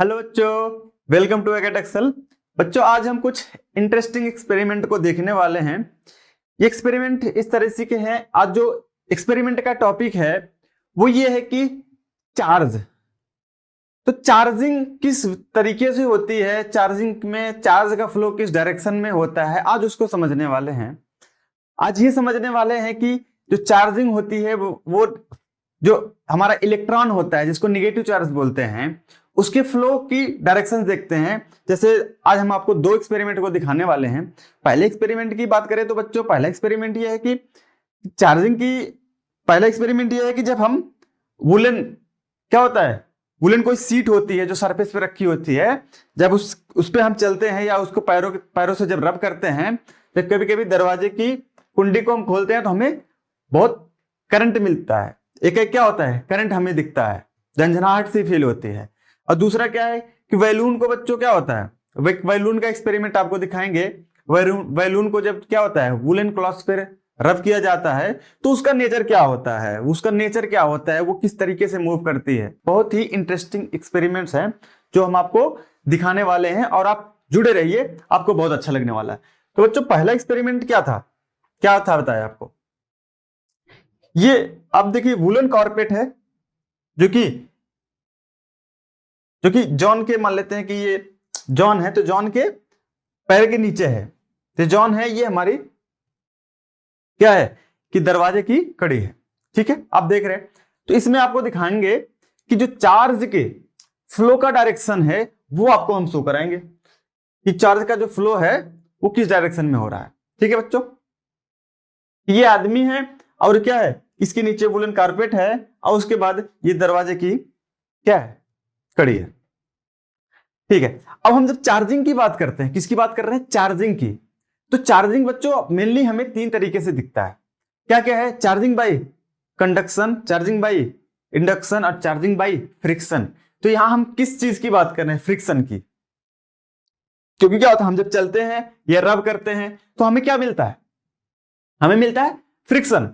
Hello बच्चों, welcome to एकेट Excel. बच्चों, आज हम कुछ इंटरेस्टिंग एक्सपेरिमेंट को देखने वाले हैं। ये एक्सपेरिमेंट इस तरह से के हैं। आज जो एक्सपेरिमेंट का टॉपिक है वो ये है कि चार्ज। तो चार्जिंग किस तरीके से होती है, चार्जिंग में चार्ज का फ्लो किस डायरेक्शन में होता है, आज उसको समझने वाले हैं। आज ये समझने वाले हैं कि जो चार्जिंग होती है वो जो हमारा इलेक्ट्रॉन होता है जिसको निगेटिव चार्ज बोलते हैं, उसके फ्लो की डायरेक्शन देखते हैं। जैसे आज हम आपको दो एक्सपेरिमेंट को दिखाने वाले हैं। पहले एक्सपेरिमेंट की बात करें तो बच्चों, पहला एक्सपेरिमेंट ये है कि चार्जिंग की पहला एक्सपेरिमेंट ये है कि जब हम वुलन, क्या होता है, वुलन कोई सीट होती है जो सरफेस पे रखी होती है, जब उस पे हम चलते हैं या उसको पैरों से जब रब करते हैं, जब कभी कभी दरवाजे की कुंडी को हम खोलते हैं तो हमें बहुत करंट मिलता है। एक क्या होता है, करंट हमें दिखता है, झंझनाहट सी फील होती है। और दूसरा क्या है कि बैलून को बच्चों क्या होता है, बैलून का एक्सपेरिमेंट आपको दिखाएंगे। बैलून को जब क्या होता है वुलन क्लॉथ पे रब किया जाता है तो उसका नेचर क्या होता है, वो किस तरीके से मूव करती है। बहुत ही इंटरेस्टिंग एक्सपेरिमेंट्स हैं जो हम आपको दिखाने वाले हैं और आप जुड़े रहिए, आपको बहुत अच्छा लगने वाला है। तो बच्चों, पहला एक्सपेरिमेंट क्या था बताया आपको। ये आप देखिए वुलन कारपेट है जो कि जॉन के, मान लेते हैं कि ये जॉन है, तो जॉन के पैर के नीचे है। तो जॉन है, ये हमारी क्या है कि दरवाजे की कड़ी है। ठीक है, आप देख रहे हैं। तो इसमें आपको दिखाएंगे कि जो चार्ज के फ्लो का डायरेक्शन है वो आपको हम शो कराएंगे कि चार्ज का जो फ्लो है वो किस डायरेक्शन में हो रहा है। ठीक है बच्चों, ये आदमी है और क्या है, इसके नीचे वुलन कारपेट है और उसके बाद ये दरवाजे की क्या है, कड़ी है। ठीक है, अब हम जब चार्जिंग की बात करते हैं, किसकी बात कर रहे हैं, चार्जिंग की। तो चार्जिंग बच्चों मेनली हमें तीन तरीके से दिखता है। क्या क्या है, charging by conduction, charging by induction और चार्जिंग बाई फ्रिक्शन। तो यहां हम किस चीज की बात कर रहे हैं, फ्रिक्शन की। क्योंकि क्या होता है, हम जब चलते हैं या रब करते हैं तो हमें क्या मिलता है, हमें मिलता है फ्रिक्शन।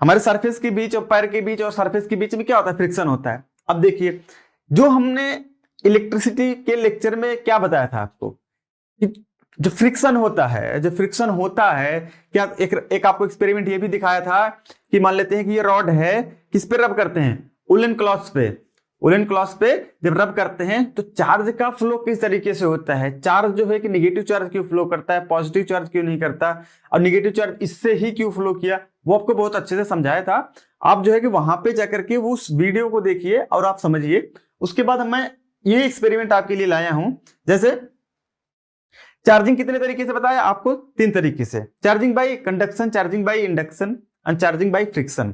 हमारे सरफेस के बीच और पैर के बीच और सरफेस के बीच में क्या होता है, फ्रिक्शन होता है। अब देखिए, जो हमने इलेक्ट्रिसिटी के लेक्चर में क्या बताया था आपको कि जो फ्रिक्शन होता है क्या, एक आपको एक्सपेरिमेंट ये भी दिखाया था कि मान लेते हैं कि ये रॉड है, किस पे रब करते हैं, वुलन क्लॉथ पे जब रब करते हैं तो चार्ज का फ्लो किस तरीके से होता है। चार्ज जो है कि निगेटिव चार्ज क्यों फ्लो करता है, पॉजिटिव चार्ज क्यों नहीं करता, और निगेटिव चार्ज इससे ही क्यों फ्लो किया, वो आपको बहुत अच्छे से समझाया था। आप जो है कि वहां पे जाकर के वो उस वीडियो को देखिए और आप समझिए। उसके बाद मैं ये एक्सपेरिमेंट आपके लिए लाया हूं। जैसे चार्जिंग कितने तरीके से बताया आपको, तीन तरीके से, charging by conduction, charging by induction और charging by friction.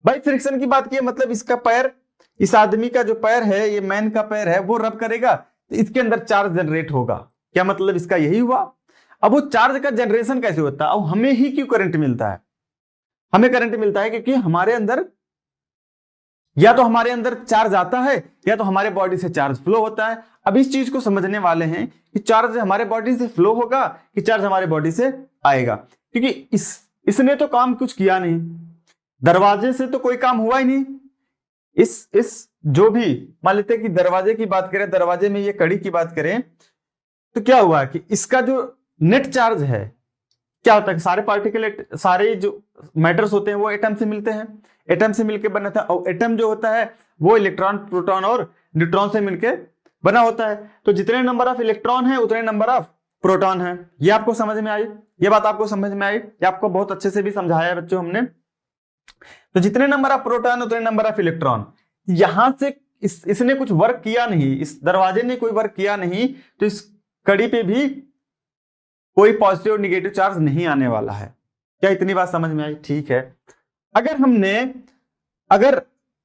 By friction की बात की मतलब इसका पैर, इस आदमी का जो पैर है, ये मैन का पैर है, वो रब करेगा तो इसके अंदर चार्ज जनरेट होगा। क्या मतलब इसका यही हुआ। अब वो चार्ज का जनरेशन कैसे होता है, अब हमें ही क्यों करंट मिलता है, हमें करंट मिलता है क्योंकि हमारे अंदर या तो हमारे अंदर चार्ज आता है या तो हमारे बॉडी से चार्ज फ्लो होता है। अब इस चीज को समझने वाले हैं कि चार्ज हमारे बॉडी से फ्लो होगा कि चार्ज हमारे बॉडी से आएगा। क्योंकि इसने तो काम कुछ किया नहीं, दरवाजे से तो कोई काम हुआ ही नहीं। इस जो भी मान लेते हैं कि दरवाजे की बात करें, दरवाजे में ये कड़ी की बात करें तो क्या हुआ कि इसका जो नेट चार्ज है, क्या होता है, सारे पार्टिकल, सारे जो मैटर्स होते हैं वो एटम से मिलते हैं, एटम से मिलकर बना था। और एटम जो होता है वो इलेक्ट्रॉन, प्रोटॉन और न्यूट्रॉन से मिलकर बना होता है। तो जितने नंबर ऑफ इलेक्ट्रॉन है उतने नंबर ऑफ प्रोटॉन है। ये आपको समझ में आई, ये बात आपको समझ में आई, ये आपको बहुत अच्छे से भी समझाया है बच्चों हमने। तो जितने नंबर ऑफ प्रोटॉन उतने नंबर ऑफ इलेक्ट्रॉन। यहां से इसने कुछ वर्क किया नहीं, इस दरवाजे ने कोई वर्क किया नहीं, तो इस कड़ी पे भी कोई पॉजिटिव और निगेटिव चार्ज नहीं आने वाला है। क्या इतनी बात समझ में आई। ठीक है, अगर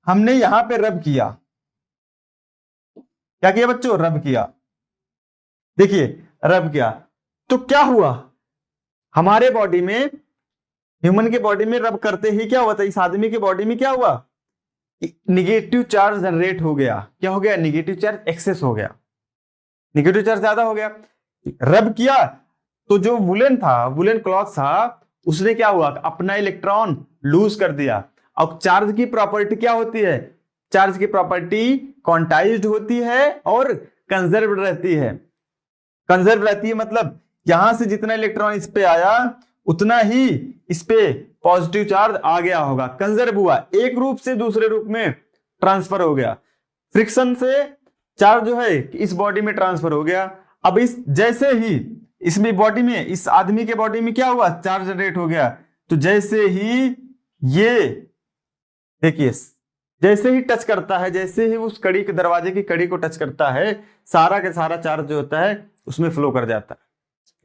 हमने यहां पे रब किया, क्या किया बच्चों, रब किया, देखिए रब किया तो क्या हुआ, हमारे बॉडी में, ह्यूमन के बॉडी में रब करते ही क्या हुआ था, इस आदमी के बॉडी में क्या हुआ, निगेटिव चार्ज जनरेट हो गया। क्या हो गया, निगेटिव चार्ज एक्सेस हो गया, निगेटिव चार्ज ज्यादा हो गया। रब किया तो जो वुलन क्लॉथ था, उसने क्या हुआ, अपना इलेक्ट्रॉन लूज कर दिया। अब चार्ज की प्रॉपर्टी क्या होती है, चार्ज की प्रॉपर्टी क्वांटाइज्ड होती है और कंजर्व रहती है। कंजर्व रहती है मतलब यहां से जितना इलेक्ट्रॉन इस पे आया उतना ही इस पे पॉजिटिव चार्ज आ गया होगा, कंजर्व हुआ, एक रूप से दूसरे रूप में ट्रांसफर हो गया। फ्रिक्शन से चार्ज जो है इस बॉडी में ट्रांसफर हो गया। अब इस जैसे ही इसमें बॉडी में, इस आदमी के बॉडी में क्या हुआ, चार्ज जनरेट हो गया। तो जैसे ही ये देखिए, जैसे ही टच करता है, जैसे ही उस कड़ी के, दरवाजे की कड़ी को टच करता है, सारा का सारा चार्ज जो होता है उसमें फ्लो कर जाता है।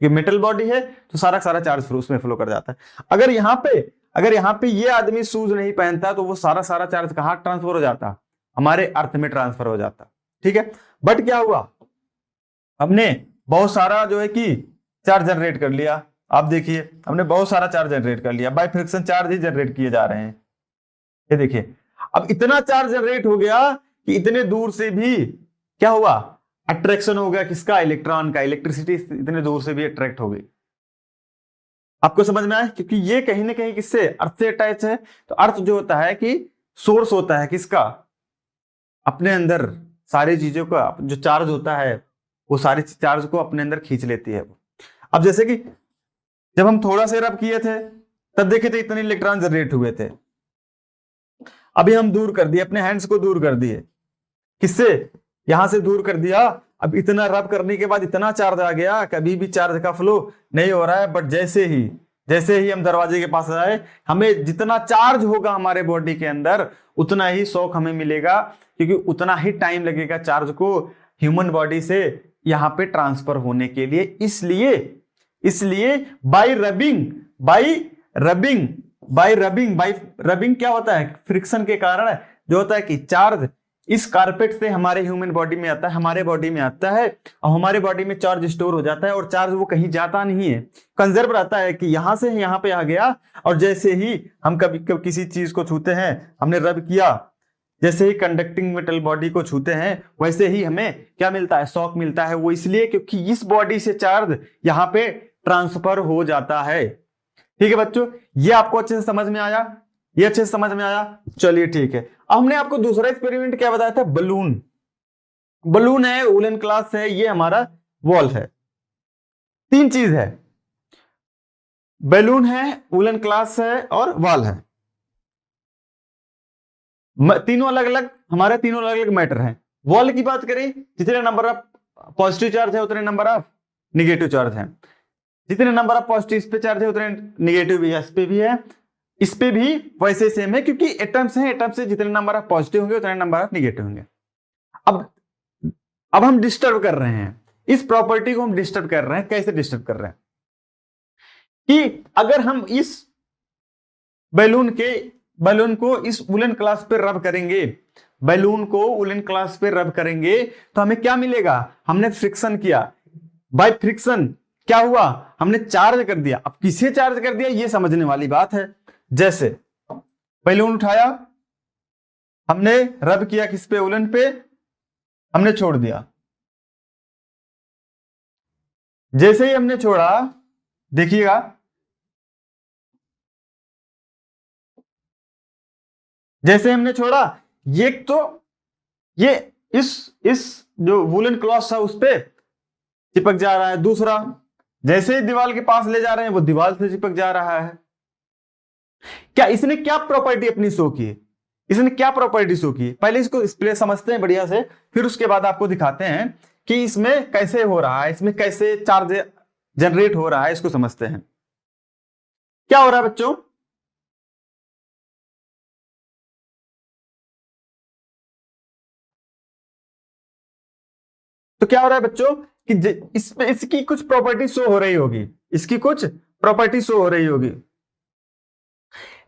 ये मेटल बॉडी है तो सारा का सारा चार्ज उसमें फ्लो कर जाता है। अगर यहाँ पे ये आदमी शूज नहीं पहनता तो वो सारा सारा चार्ज कहाँ ट्रांसफर हो जाता, हमारे अर्थ में ट्रांसफर हो जाता। ठीक है, बट क्या हुआ, हमने बहुत सारा जो है कि चार्ज जनरेट कर लिया। आप देखिए हमने बहुत सारा चार्ज जनरेट कर लिया, by friction charge he generate किए जा रहे हैं। ये देखिए अब इतना चार्ज जनरेट हो गया कि इतने दूर से भी क्या हुआ, अट्रैक्शन हो गया किसका, इलेक्ट्रॉन का। इलेक्ट्रिसिटी इतने दूर से भी अट्रैक्ट हो गई। आपको समझ में आया, क्योंकि ये कहीं ना कहीं किससे, अर्थ से अटैच है। तो अर्थ जो होता है कि सोर्स होता है किसका, अपने अंदर सारी चीजों का जो चार्ज होता है वो सारी चार्ज को अपने अंदर खींच लेती है वो। अब जैसे कि जब हम थोड़ा सा रब किए थे तब देखे थे इतने इलेक्ट्रॉन जनरेट हुए थे, अभी हम दूर कर दिए, अपने हैंड्स को दूर कर दिए, किससे, यहां से दूर कर दिया। अब इतना रब करने के बाद इतना चार्ज आ गया, कभी भी चार्ज का फ्लो नहीं हो रहा है। बट जैसे ही हम दरवाजे के पास आए, हमें जितना चार्ज होगा हमारे बॉडी के अंदर उतना ही शॉक हमें मिलेगा, क्योंकि उतना ही टाइम लगेगा चार्ज को ह्यूमन बॉडी से यहाँ पे ट्रांसफर होने के लिए। इसलिए बाय रबिंग क्या होता है, फ्रिक्शन के कारण जो होता है कि चार्ज इस कारपेट से हमारे ह्यूमन बॉडी में आता है, हमारे बॉडी में आता है, और हमारे बॉडी में चार्ज स्टोर हो जाता है। और चार्ज वो कहीं जाता नहीं है, कंजर्व रहता है कि यहां से यहां पे आ गया। और जैसे ही हम कभी किसी चीज को छूते हैं, हमने रब किया, जैसे ही कंडक्टिंग मेटल बॉडी को छूते हैं वैसे ही हमें क्या मिलता है, शॉक मिलता है। वो इसलिए क्योंकि इस बॉडी से चार्ज यहाँ पे ट्रांसफर हो जाता है। ठीक है बच्चों, ये आपको अच्छे से समझ में आया, ये अच्छे से समझ में आया। चलिए ठीक है, अब हमने आपको दूसरा एक्सपेरिमेंट क्या बताया था, बलून है, वूलन क्लास है, ये हमारा वॉल है। तीन चीज है, बैलून है, वूलन क्लास है और वॉल है। तीनों अलग अलग मैटर हैं। वॉल की बात करें, जितने नंबर ऑफ पॉजिटिव चार्ज है उतने नंबर ऑफ निगेटिव चार्ज है, जितने नंबर ऑफ पॉजिटिव इस पे चार्ज है उतने निगेटिव भी है, इस पे भी है, इस पे भी वैसे सेम है, क्योंकि एटम्स हैं, एटम्स से जितने नंबर ऑफ पॉजिटिव होंगे उतने नंबर ऑफ निगेटिव होंगे। अब हम डिस्टर्ब कर रहे हैं इस प्रॉपर्टी को, हम डिस्टर्ब कर रहे हैं। कैसे डिस्टर्ब कर रहे हैं कि अगर हम इस बैलून को इस वूलन क्लास पे रब करेंगे, बैलून को वूलन क्लास पे रब करेंगे तो हमें क्या मिलेगा, हमने फ्रिक्शन किया, बाय फ्रिक्शन क्या हुआ, हमने चार्ज कर दिया। अब किसे चार्ज कर दिया ये समझने वाली बात है। जैसे बैलून उठाया, हमने रब किया किस पे, वूलन पे, हमने छोड़ दिया। जैसे ही हमने छोड़ा, देखिएगा जैसे हमने छोड़ा, ये तो ये इस जो वूलन क्लॉथ था उस पे चिपक जा रहा है। दूसरा, जैसे ही दीवार के पास ले जा रहे हैं वो दीवार से चिपक जा रहा है। क्या इसने क्या प्रॉपर्टी अपनी शो की, इसने क्या प्रॉपर्टी शो की, पहले इसको डिस्प्ले समझते हैं बढ़िया से, फिर उसके बाद आपको दिखाते हैं कि इसमें कैसे हो रहा है, इसमें कैसे चार्ज जनरेट हो रहा है, इसको समझते हैं। क्या हो रहा है बच्चों, तो क्या हो रहा है बच्चों कि इसमें इसकी कुछ प्रॉपर्टी शो हो रही होगी, इसकी कुछ प्रॉपर्टी शो हो रही होगी।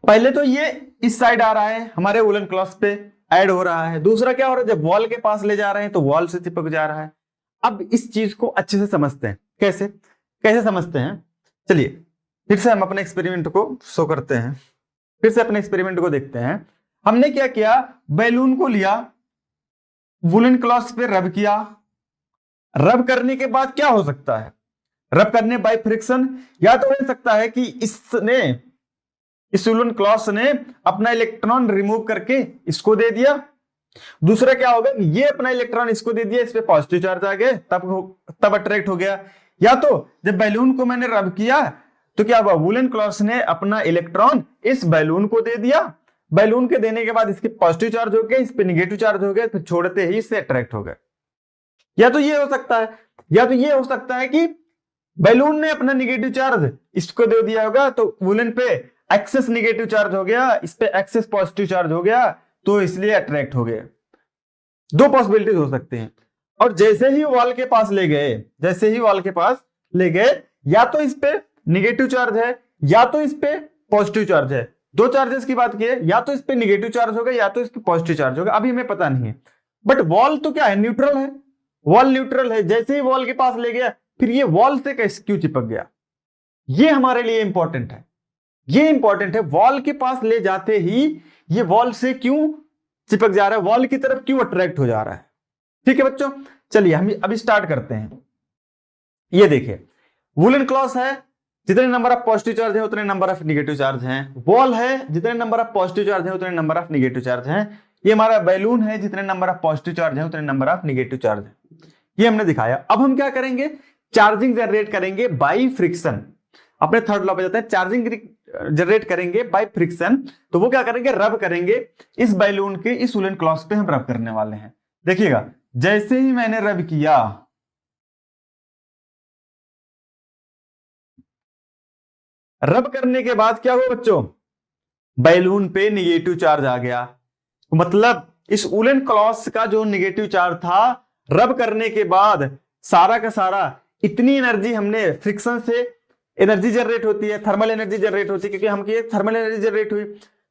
पहले तो ये इस साइड आ रहा है, हमारे वूलन क्लॉथ पे ऐड हो रहा है। दूसरा क्या हो रहा है, जब वॉल के पास ले जा रहे हैं तो वॉल से चिपक जा रहा है। अब इस चीज को अच्छे से समझते हैं, कैसे समझते हैं। चलिए फिर से हम अपने एक्सपेरिमेंट को शो करते हैं, फिर से अपने एक्सपेरिमेंट को देखते हैं। हमने क्या किया, बैलून को लिया, वूलन क्लॉथ पे रब किया। रब करने के बाद क्या हो सकता है, रब करने बाय फ्रिक्शन, या तो हो सकता है कि इस वूलन क्लॉथ ने अपना इलेक्ट्रॉन रिमूव करके इसको दे दिया, दूसरा क्या होगा, ये अपना इलेक्ट्रॉन इसको दे दिया, इस पे पॉजिटिव चार्ज आ गया, तब अट्रैक्ट हो गया। या तो जब बैलून को मैंने रब किया तो क्या हुआ, वुलन क्लॉथ ने अपना इलेक्ट्रॉन इस बैलून को दे दिया, बैलून के देने के बाद इसके पॉजिटिव चार्ज हो गया, इस पे निगेटिव चार्ज हो गया, फिर छोड़ते ही इससे अट्रैक्ट हो गए। या तो ये हो सकता है, या तो ये हो सकता है कि बैलून ने अपना निगेटिव चार्ज इसको दे दिया होगा, तो वुलन पे एक्सेस निगेटिव चार्ज हो गया, इस पे एक्सेस पॉजिटिव चार्ज हो गया, तो इसलिए अट्रैक्ट हो गए। दो पॉसिबिलिटीज हो सकते हैं। और जैसे ही वॉल के पास ले गए, जैसे ही वॉल के पास ले गए, या तो इस पे निगेटिव चार्ज है या तो इस पे पॉजिटिव चार्ज है। दो चार्जेस की बात की है, या तो इस पे निगेटिव चार्ज होगा या तो इस पे पॉजिटिव चार्ज होगा, अभी हमें पता नहीं है। बट वॉल तो क्या है, न्यूट्रल है, वॉल न्यूट्रल है। जैसे ही वॉल के पास ले गया, फिर ये वॉल से कैसे क्यों चिपक गया, ये हमारे लिए इंपॉर्टेंट है, ये इंपॉर्टेंट है। वॉल के पास ले जाते ही ये वॉल से क्यों चिपक जा रहा है, वॉल की तरफ क्यों अट्रैक्ट हो जा रहा है। ठीक है बच्चों, चलिए हम अभी स्टार्ट करते हैं। ये देखिए, वुलन क्लॉथ है, जितने नंबर ऑफ पॉजिटिव चार्ज है उतने नंबर ऑफ निगेटिव चार्ज हैं। वॉल है, जितने नंबर ऑफ पॉजिटिव चार्ज है उतने नंबर ऑफ निगेटिव चार्ज हैं। ये हमारा बैलून है, जितने नंबर ऑफ पॉजिटिव चार्ज है उतने नंबर ऑफ निगेटिव चार्ज है। ये हमने दिखाया। अब हम क्या करेंगे, चार्जिंग जनरेट करेंगे बाई फ्रिक्शन। अपने थर्ड लॉ पे जाते हैं, चार्जिंग जनरेट करेंगे बाय फ्रिक्शन। तो वो क्या करेंगे, रब करेंगे इस बैलून के इस वुलन क्लॉथ पे हम रब करने वाले हैं। देखिएगा, जैसे ही मैंने रब किया, रब करने के बाद क्या हुआ बच्चों, बैलून पे निगेटिव चार्ज आ गया। मतलब इस वुलन क्लॉथ का जो निगेटिव चार्ज था, रब करने के बाद सारा का सारा, इतनी एनर्जी हमने फ्रिक्शन से एनर्जी जनरेट होती है, थर्मल एनर्जी जनरेट होती है, क्योंकि हम थर्मल एनर्जी जनरेट हुई,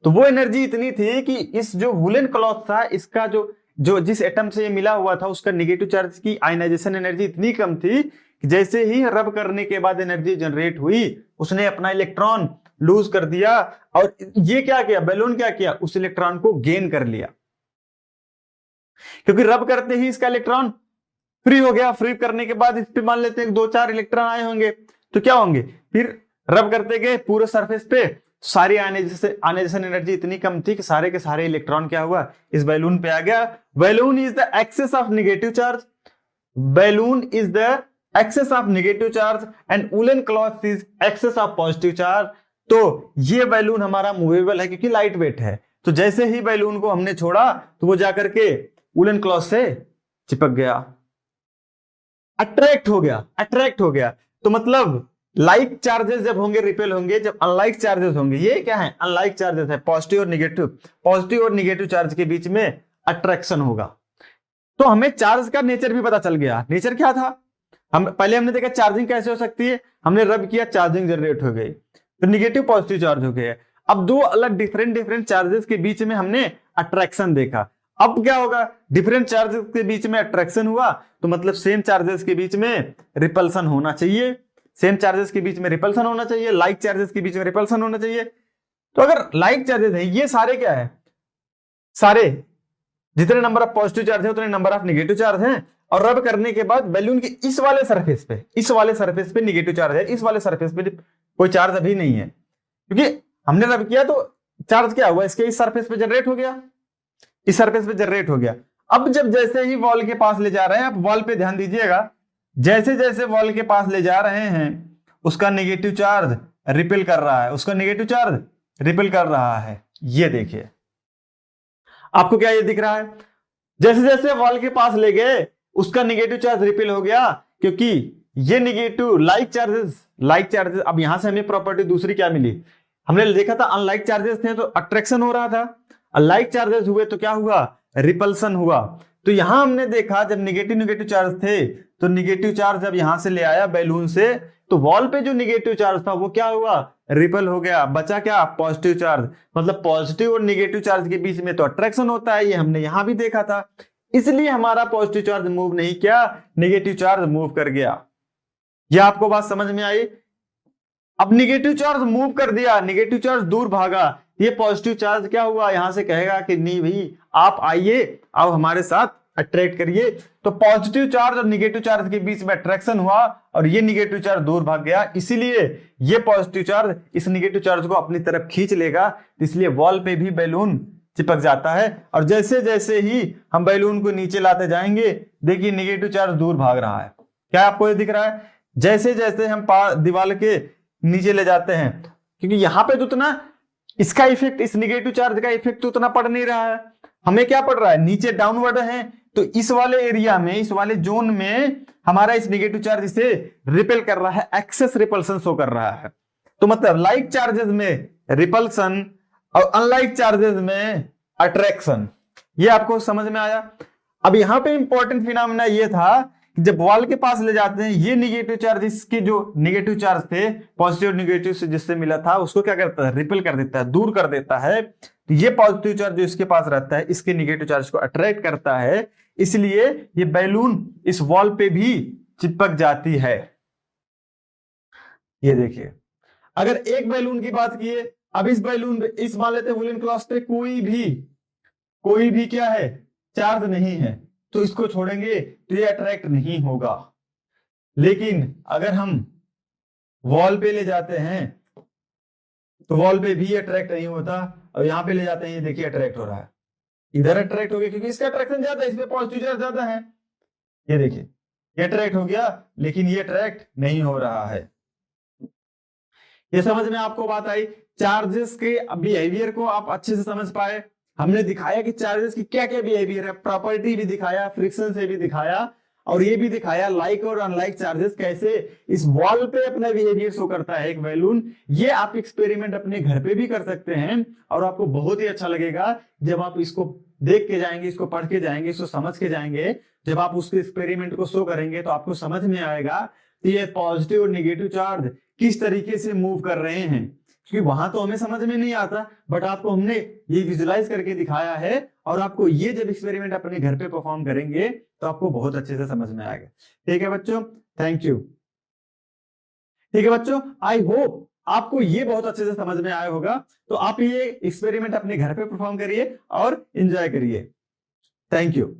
तो वो एनर्जी इतनी थी कि इस जो वुलन क्लॉथ था, इसका जो जिस एटम से ये मिला हुआ था, उसका निगेटिव चार्ज की आयनाइजेशन एनर्जी इतनी कम थी कि जैसे ही रब करने के बाद एनर्जी जनरेट हुई, उसने अपना इलेक्ट्रॉन लूज कर दिया। और ये क्या किया, बैलून क्या किया, उस इलेक्ट्रॉन को गेन कर लिया, क्योंकि रब करते ही इसका इलेक्ट्रॉन फ्री हो गया। फ्री करने के बाद इस पे मान लेते हैं 2-4 इलेक्ट्रॉन आए होंगे, तो क्या होंगे, फिर रब करते गए पूरे सरफेस पे, सारी आयनाइजेशन एनर्जी इतनी कम थी कि सारे के सारे इलेक्ट्रॉन क्या हुआ, इस बैलून पे आ गया। Balloon is the excess of negative charge, balloon is the excess of negative charge and woollen cloth is excess of positive charge. तो ये बैलून हमारा मूवेबल है क्योंकि लाइट वेट है। तो जैसे ही बैलून को हमने छोड़ा, तो वो जाकर के वुलन क्लॉथ से चिपक गया, अट्रैक्ट हो गया, अट्रैक्ट हो गया। तो मतलब लाइक चार्जेस जब होंगे रिपेल होंगे, जब अनलाइक चार्जेस होंगे, ये क्या है, अनलाइक चार्जेस है, पॉजिटिव और निगेटिव चार्ज के बीच में अट्रैक्शन होगा। तो हमें चार्ज का नेचर भी पता चल गया। नेचर क्या था, हमने देखा चार्जिंग कैसे हो सकती है, हमने रब किया, चार्जिंग जनरेट हो गई, तो निगेटिव पॉजिटिव चार्ज हो गए। अब दो अलग डिफरेंट चार्जेस के बीच में हमने अट्रैक्शन देखा। अब क्या होगा, डिफरेंट चार्जेस के बीच में अट्रैक्शन हुआ, तो मतलब सेम चार्जेस के बीच में रिपल्सन होना चाहिए, सेम चार्जेस के बीच में रिपल्सन होना चाहिए, लाइक चार्जेस के बीच में रिपल्सन होना चाहिए। तो अगर लाइक चार्जेस है, ये सारे क्या है, सारे जितने नंबर ऑफ पॉजिटिव चार्ज है उतने नंबर ऑफ निगेटिव चार्ज हैं। और रब करने के बाद बैलून के इस वाले सरफेस पे निगेटिव चार्ज है, इस वाले सरफेस पे कोई चार्ज अभी नहीं है, क्योंकि हमने रब किया तो चार्ज क्या हुआ, इसके इस सरफेस पे जनरेट हो गया, इस सरफेस पे जनरेट हो गया। अब जब जैसे ही वॉल के पास ले जा रहे हैं, आप वॉल पे ध्यान दीजिएगा, जैसे जैसे वॉल के पास ले जा रहे हैं, उसका नेगेटिव चार्ज रिपेल कर रहा है, उसका नेगेटिव चार्ज रिपेल कर रहा है। ये देखिए, आपको क्या ये दिख रहा है, जैसे जैसे वॉल के पास ले गए उसका नेगेटिव चार्ज रिपेल हो गया, क्योंकि ये नेगेटिव लाइक चार्जेस। अब यहां से हमें प्रॉपर्टी दूसरी क्या मिली, हमने देखा था अनलाइक चार्जेस थे तो अट्रैक्शन हो रहा था, लाइक चार्जेस हुए तो क्या हुआ, रिपल्सन हुआ। तो यहां हमने देखा जब निगेटिव चार्ज थे, तो निगेटिव चार्ज जब यहां से ले आया बैलून से, तो वॉल पे जो निगेटिव चार्ज था वो क्या हुआ, रिपल हो गया, बचा क्या, पॉजिटिव चार्ज। मतलब पॉजिटिव और निगेटिव चार्ज के बीच में तो अट्रैक्शन होता है, ये हमने यहां भी देखा था, इसलिए हमारा पॉजिटिव चार्ज मूव नहीं किया, नेगेटिव चार्ज मूव कर गया। यह आपको बात समझ में आई। अब निगेटिव चार्ज मूव कर दिया, निगेटिव चार्ज दूर भागा, ये पॉजिटिव चार्ज क्या हुआ, यहां से कहेगा कि नहीं भाई आप आइए, अब हमारे साथ अट्रैक्ट करिए। तो पॉजिटिव चार्ज और निगेटिव चार्ज के बीच में अट्रैक्शन हुआ और ये निगेटिव चार्ज दूर भाग गया, इसीलिए ये पॉजिटिव चार्ज इस निगेटिव चार्ज को अपनी तरफ खींच लेगा, इसलिए वॉल पे भी बैलून चिपक जाता है। और जैसे जैसे ही हम बैलून को नीचे लाते जाएंगे, देखिए निगेटिव चार्ज दूर भाग रहा है। क्या आपको ये दिख रहा है? जैसे जैसे हम दीवार के नीचे ले जाते हैं, क्योंकि यहां पे तो उतना इसका इफेक्ट, इस निगेटिव चार्ज का इफेक्ट तो उतना पड़ नहीं रहा है, हमें क्या पड़ रहा है, नीचे डाउनवर्ड है। तो इस वाले एरिया में, इस वाले जोन में हमारा इस निगेटिव चार्ज इसे रिपेल कर रहा है, एक्सेस रिपल्सन शो कर रहा है। तो मतलब लाइक चार्जेस में रिपल्सन और अनलाइक चार्जेस में अट्रैक्शन। ये आपको समझ में आया? अब यहां पे इंपॉर्टेंट फिनोमेना ये था कि जब वॉल के पास ले जाते हैं, ये निगेटिव चार्ज, इसके जो निगेटिव चार्ज थे पॉजिटिव और निगेटिव से जिससे मिला था, उसको क्या करता है, रिपेल कर देता है, दूर कर देता है। तो ये पॉजिटिव चार्ज जो इसके पास रहता है, इसके निगेटिव चार्ज को अट्रैक्ट करता है, इसलिए ये बैलून इस वॉल पे भी चिपक जाती है। ये देखिए, अगर एक बैलून की बात की, अब इस बैलून पे, इस मान लेते हैं वुलन क्लॉथ पे कोई भी क्या है, चार्ज नहीं है, तो इसको छोड़ेंगे तो ये अट्रैक्ट नहीं होगा। लेकिन अगर हम वॉल पे ले जाते हैं तो वॉल पे भी अट्रैक्ट नहीं होता, और यहां पे ले जाते हैं, ये देखिए अट्रैक्ट हो रहा है, इधर अट्रैक्ट हो गया क्योंकि इसका अट्रैक्शन ज्यादा है, इसमें पॉजिटिव चार्ज ज्यादा है। ये देखिए, ये अट्रैक्ट हो गया, लेकिन ये अट्रैक्ट नहीं हो रहा है। ये समझ में आपको बात आई? चार्जेस के बिहेवियर को आप अच्छे से समझ पाए। हमने दिखाया कि चार्जेस की क्या क्या बिहेवियर है, प्रॉपर्टी भी दिखाया, फ्रिक्शन से भी दिखाया, और ये भी दिखाया लाइक और अनलाइक चार्जेस कैसे इस वॉल पे अपना बिहेवियर शो करता है एक बैलून। ये आप एक्सपेरिमेंट अपने घर पे भी कर सकते हैं, और आपको बहुत ही अच्छा लगेगा जब आप इसको देख के जाएंगे, इसको पढ़ के जाएंगे, इसको समझ के जाएंगे। जब आप उसके एक्सपेरिमेंट को शो करेंगे तो आपको समझ में आएगा कि ये पॉजिटिव और निगेटिव चार्ज किस तरीके से मूव कर रहे हैं, क्योंकि वहां तो हमें समझ में नहीं आता, बट आपको हमने ये विजुलाइज करके दिखाया है, और आपको ये जब एक्सपेरिमेंट अपने घर पे परफॉर्म करेंगे तो आपको बहुत अच्छे से समझ में आएगा। ठीक है बच्चों, थैंक यू। ठीक है बच्चों, आई होप आपको ये बहुत अच्छे से समझ में आया होगा। तो आप ये एक्सपेरिमेंट अपने घर पे परफॉर्म करिए और एंजॉय करिए। Thank you.